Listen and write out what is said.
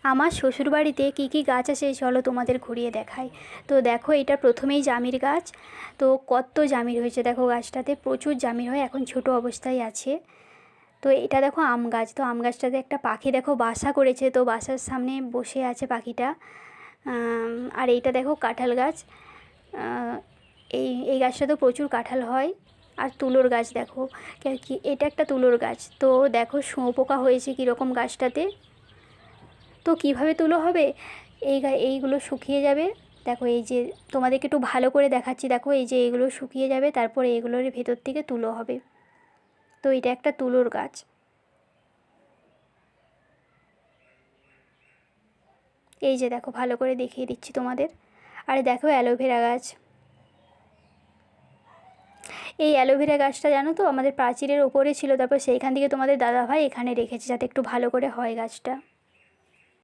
আমার শ্বশুরবাড়িতে কী কী গাছ আছে চলো তোমাদের ঘুরিয়ে দেখাই। তো দেখো এটা প্রথমেই জামির গাছ। তো কত জামির হয়েছে দেখো, গাছটাতে প্রচুর জামির হয়, এখন ছোট অবস্থায় আছে। তো এটা দেখো আম গাছ। তো আম গাছটাতে একটা পাখি দেখো বাসা করেছে, তো বাসার সামনে বসে আছে পাখিটা। আর এইটা দেখো কাঁঠাল গাছ। এই এই গাছটাতেও প্রচুর কাঁঠাল হয়। আর তুলোর গাছ দেখো, কি এটা একটা তুলোর গাছ। তো দেখো শুঁয়োপোকা হয়েছে কীরকম গাছটাতে। তো কিভাবে তুলো হবে, এইগুলো শুকিয়ে যাবে। দেখো এই যে তোমাদেরকে একটু ভালো করে দেখাচ্ছি, দেখো এই যে এইগুলো শুকিয়ে যাবে, তারপরে এগুলোর ভেতর থেকে তুলো হবে। তো এটা একটা তুলোর গাছ। এই যে দেখো ভালো করে দেখিয়ে দিচ্ছি তোমাদের। আর দেখো অ্যালোভেরা গাছ। এই অ্যালোভেরা গাছটা জানো তো আমাদের প্রাচীরের ওপরে ছিল, তারপর সেইখান থেকে তোমাদের দাদাভাই এখানে রেখেছে যাতে একটু ভালো করে হয় গাছটা।